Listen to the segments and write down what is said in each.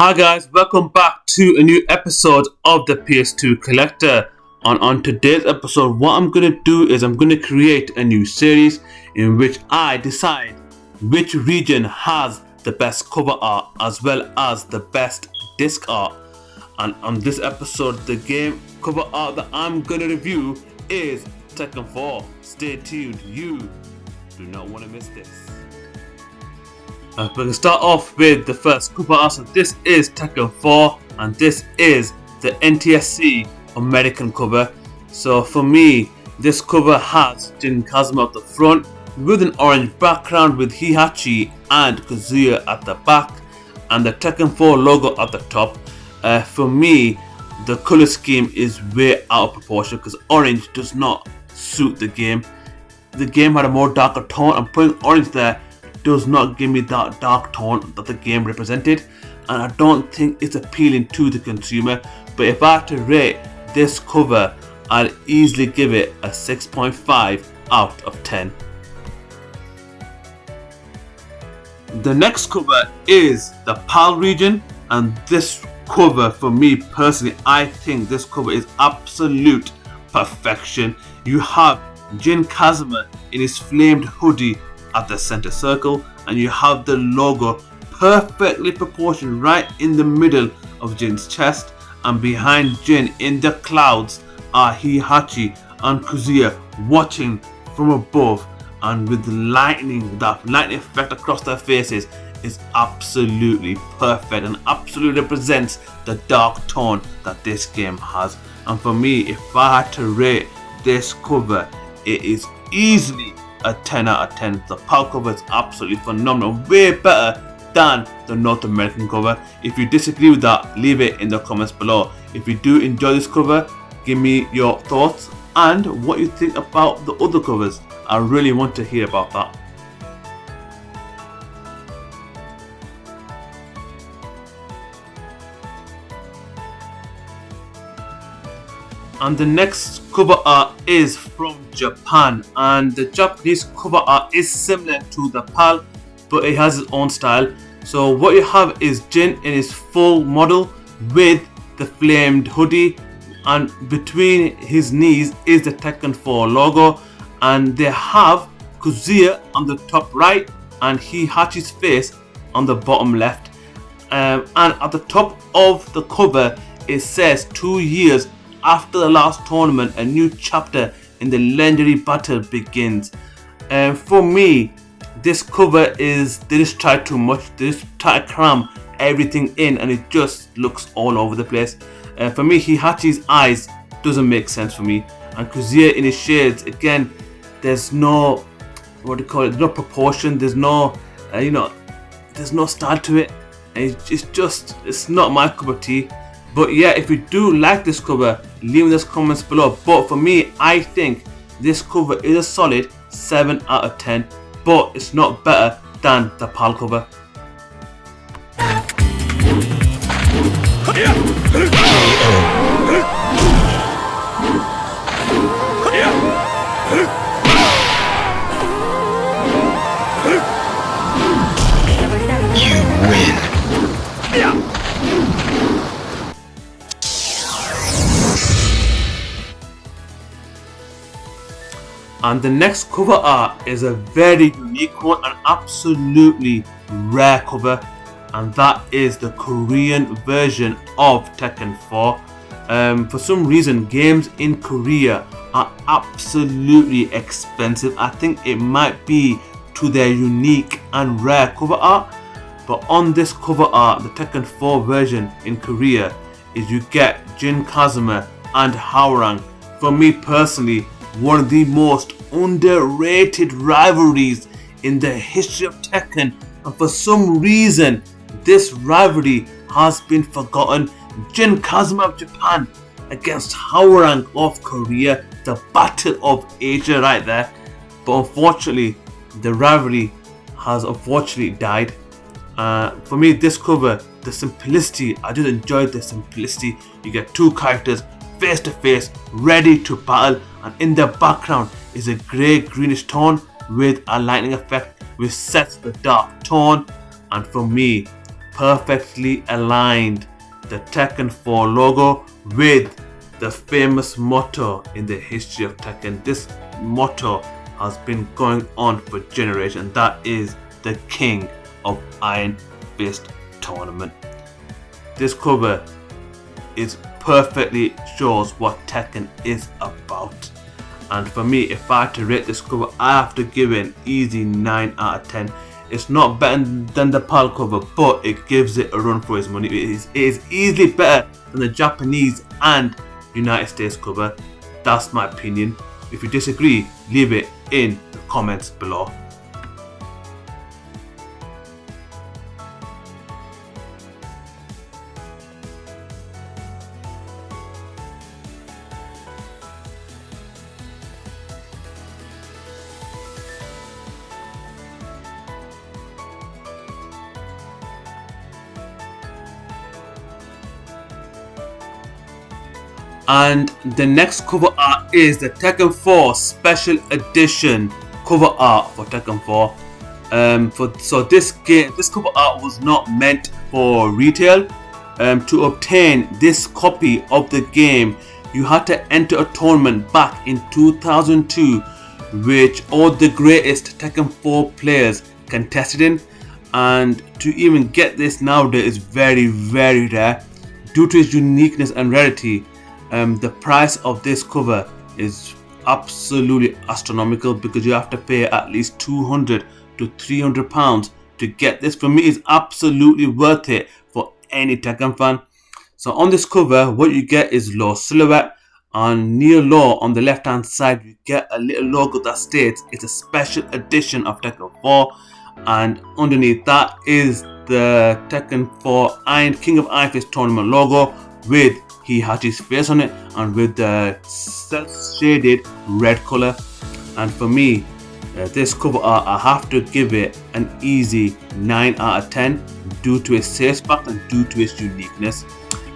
Hi guys, welcome back to a new episode of the PS2 Collector. On today's episode, what I'm going to do is I'm going to create a new series in which I decide which region has the best cover art as well as the best disc art. And on this episode, the game cover art that I'm going to review is Tekken 4. Stay tuned, you do not want to miss this. We're going to start off with the first cover art. So this is Tekken 4 and this is the NTSC American cover. So for me, this cover has Jin Kazuma at the front with an orange background with Heihachi and Kazuya at the back and the Tekken 4 logo at the top. For me, the color scheme is way out of proportion because orange does not suit the game. The game had a more darker tone and putting orange there does not give me that dark tone that the game represented, and I don't think it's appealing to the consumer. But if I had to rate this cover, I'd easily give it a 6.5 out of 10. The next cover is the PAL region, and this cover, for me personally, I think this cover is absolute perfection. You have Jin Kazuma in his flamed hoodie at the center circle, and you have the logo perfectly proportioned right in the middle of Jin's chest, and behind Jin in the clouds are Heihachi and Kazuya watching from above, and with the lightning, that lightning effect across their faces is absolutely perfect and absolutely represents the dark tone that this game has. And for me, if I had to rate this cover, it is easily a 10 out of 10. The PAL cover is absolutely phenomenal, way better than the North American cover. If you disagree with that, leave it in the comments below. If you do enjoy this cover, give me your thoughts and what you think about the other covers. I really want to hear about that. And the next cover art is from Japan, and the Japanese cover art is similar to the PAL, but it has its own style. So what you have is Jin in his full model with the flamed hoodie, and between his knees is the Tekken 4 logo, and they have Kazuya on the top right and Heihachi's face on the bottom left. And at the top of the cover it says 2 years after the last tournament, a new chapter in the legendary battle begins. And for me, this cover is, they just try too much. They just try to cram everything in and it just looks all over the place. For me, Heihachi's eyes doesn't make sense for me. And Kazuya in his shades, again, there's no, what do you call it, there's no proportion, there's no, there's no style to it. And it's not my cup of tea. But yeah, if you do like this cover, leave in the comments below. But for me, I think this cover is a solid 7 out of 10, but it's not better than the PAL cover. You win. And the next cover art is a very unique one and absolutely rare cover, and that is the Korean version of Tekken 4. For some reason, games in Korea are absolutely expensive. I think it might be to their unique and rare cover art, but on this cover art, the Tekken 4 version in Korea, is you get Jin Kazuma and Hwoarang. For me personally, one of the most underrated rivalries in the history of Tekken, and for some reason this rivalry has been forgotten. Jin Kazuma of Japan against Hwoarang of Korea, the battle of Asia right there. But unfortunately, the rivalry has unfortunately died. For me, this cover, the simplicity, I just enjoyed the simplicity. You get two characters face to face, ready to battle, and in the background is a grey greenish tone with a lightning effect which sets the dark tone. And for me perfectly aligned the Tekken 4 logo with the famous motto in the history of Tekken. This motto has been going on for generations. That is the King of Iron Fist Tournament. This cover is perfectly shows what Tekken is about. And for me, if I had to rate this cover, I have to give it an easy 9 out of 10. It's not better than the PAL cover, but it gives it a run for its money. It is easily better than the Japanese and United States cover. That's my opinion. If you disagree, leave it in the comments below. And the next cover art is the Tekken 4 Special Edition cover art for Tekken 4. So this cover art was not meant for retail. To obtain this copy of the game, you had to enter a tournament back in 2002, which all the greatest Tekken 4 players contested in. And to even get this nowadays is very, very rare due to its uniqueness and rarity. The price of this cover is absolutely astronomical because you have to pay at least £200 to £300 to get this. For me, it's absolutely worth it for any Tekken fan. So on this cover, what you get is Law silhouette, and near Law on the left hand side you get a little logo that states it's a special edition of Tekken 4, and underneath that is the Tekken 4 King of Iron Fist Tournament logo with Heihachi's face on it and with the self-shaded red color. And for me, this cover art, I have to give it an easy 9 out of 10 due to its sales factor and due to its uniqueness.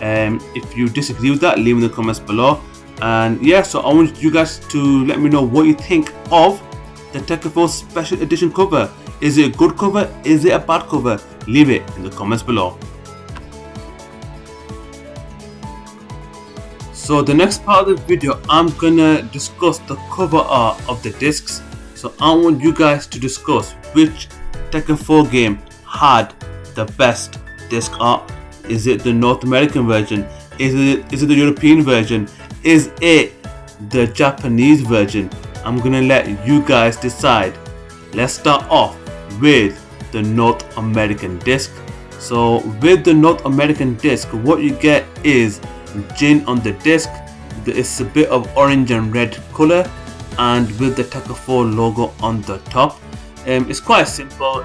If you disagree with that, leave in the comments below. And yeah, so I want you guys to let me know what you think of the Tekken 4 Special Edition cover. Is it a good cover? Is it a bad cover? Leave it in the comments below. So the next part of the video, I'm gonna discuss the cover art of the discs. So I want you guys to discuss which Tekken 4 game had the best disc art. Is it the North American version? Is it the European version? Is it the Japanese version? I'm gonna let you guys decide. Let's start off with the North American disc. So with the North American disc, what you get is Jin on the disc. It's a bit of orange and red color, and with the Tekken 4 logo on the top. It's quite simple.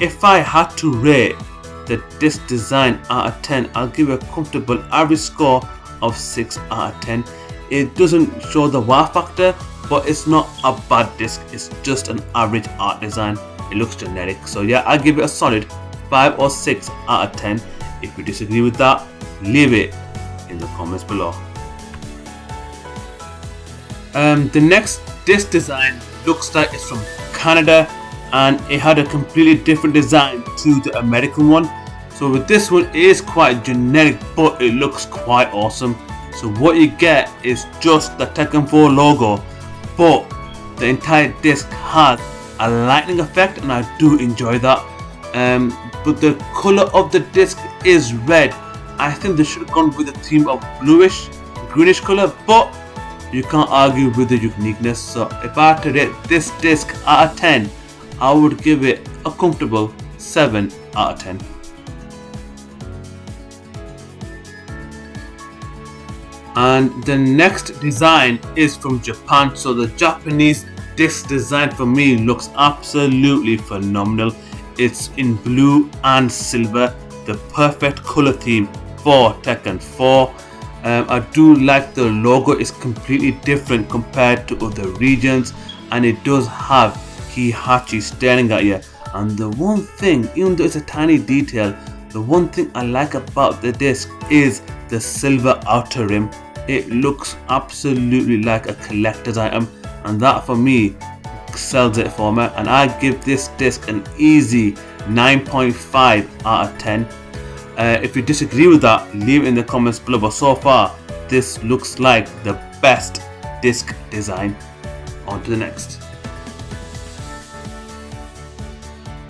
If I had to rate the disc design out of 10, I'll give it a comfortable average score of 6 out of 10. It doesn't show the wow factor, but it's not a bad disc. It's just an average art design. It looks generic. So yeah, I'll give it a solid 5 or 6 out of 10. If you disagree with that, leave it in the comments below. The next disc design looks like it's from Canada, and it had a completely different design to the American one. So with this one, it is quite generic, but it looks quite awesome. So what you get is just the Tekken 4 logo, but the entire disc has a lightning effect, and I do enjoy that. But the color of the disc is red. I think they should have gone with a theme of bluish, greenish color, but you can't argue with the uniqueness. So if I had to rate this disc out of 10, I would give it a comfortable 7 out of 10. And the next design is from Japan. So the Japanese disc design for me looks absolutely phenomenal. It's in blue and silver, the perfect color theme for Tekken 4. I do like the logo is completely different compared to other regions, and it does have Heihachi staring at you. And the one thing, even though it's a tiny detail, the one thing I like about the disc is the silver outer rim. It looks absolutely like a collector's item, and that for me sells it for me. And I give this disc an easy 9.5 out of 10. If you disagree with that, leave it in the comments below. But so far, this looks like the best disc design. On to the next.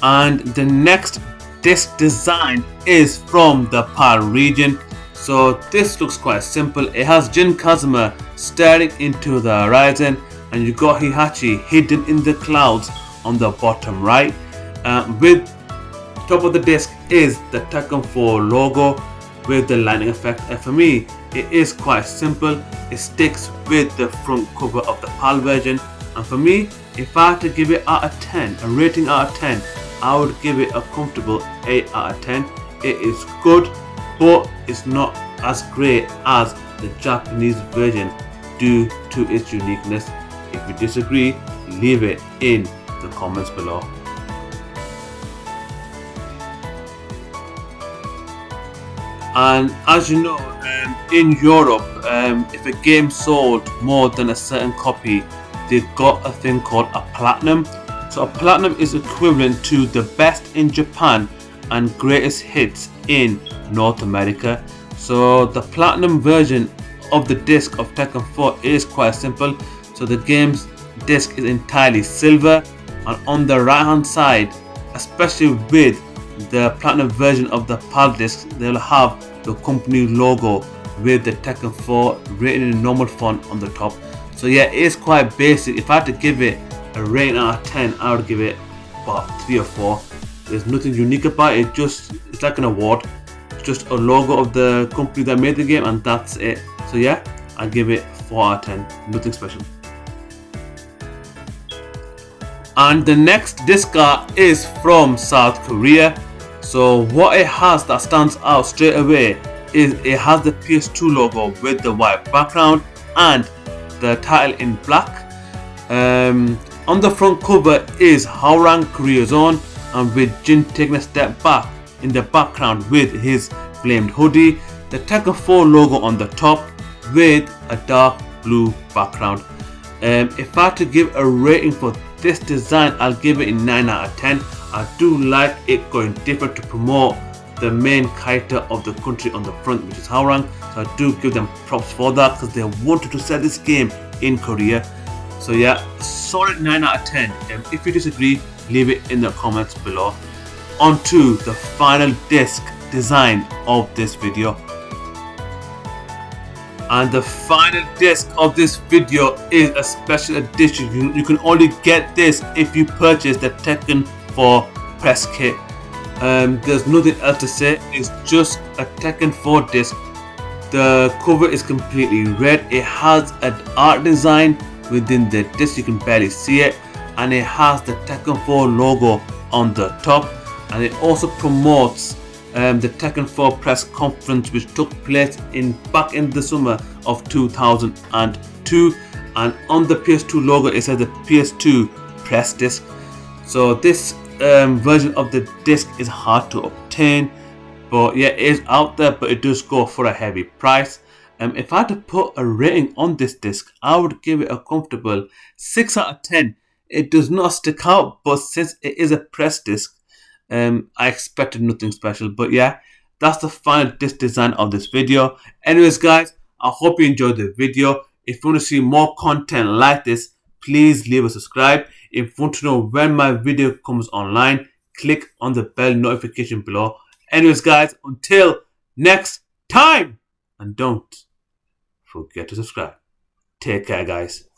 And the next disc design is from the PAL region. So this looks quite simple. It has Jin Kazuma staring into the horizon, and you got Heihachi hidden in the clouds on the bottom right. With top of the disc is the Tekken 4 logo with the lightning effect. And for me, it is quite simple. It sticks with the front cover of the PAL version. And for me, if I had to give it out of 10, a rating out of 10, I would give it a comfortable 8 out of 10. It is good, but it's not as great as the Japanese version due to its uniqueness. If you disagree, leave it in the comments below. And as you know, in Europe, if a game sold more than a certain copy, they got a thing called a platinum. So a platinum is equivalent to the best in Japan and greatest hits in North America. So the platinum version of the disc of Tekken 4 is quite simple. So the game's disc is entirely silver, and on the right hand side, especially with the platinum version of the PAL disc, they'll have the company logo with the Tekken 4 written in normal font on the top. So yeah, it is quite basic. If I had to give it a rating out of 10, I would give it about 3 or 4. There's nothing unique about it. It's like an award. It's just a logo of the company that made the game, and that's it. So yeah, I give it 4 out of 10. Nothing special. And the next disc art is from South Korea. So what it has that stands out straight away is it has the PS2 logo with the white background and the title in black. On the front cover is Hwoarang, Korea's own, and with Jin taking a step back in the background with his flamed hoodie. The Tekken 4 logo on the top with a dark blue background. If I had to give a rating for this design, I'll give it a 9 out of 10. I do like it going different to promote the main character of the country on the front, which is Hwoarang. So I do give them props for that, because they wanted to sell this game in Korea. So yeah, solid 9 out of 10. If you disagree, leave it in the comments below. On to the final disc design of this video. And the final disc of this video is a special edition. You can only get this if you purchase the Tekken 4 press kit. There's nothing else to say. It's just a Tekken 4 disc. The cover is completely red. It has an art design within the disc. You can barely see it, and it has the Tekken 4 logo on the top. And it also promotes the Tekken 4 press conference, which took place back in the summer of 2002. And on the PS2 logo, it says the PS2 press disc. So this version of the disc is hard to obtain, but yeah, it is out there, but it does go for a heavy price. If I had to put a rating on this disc, I would give it a comfortable 6 out of 10. It does not stick out, but since it is a press disc, I expected nothing special. But yeah, that's the final disc design of this video. Anyways guys, I hope you enjoyed the video. If you want to see more content like this, please leave a subscribe. If you want to know when my video comes online, click on the bell notification below. Anyways guys, until next time, and don't forget to subscribe. Take care guys.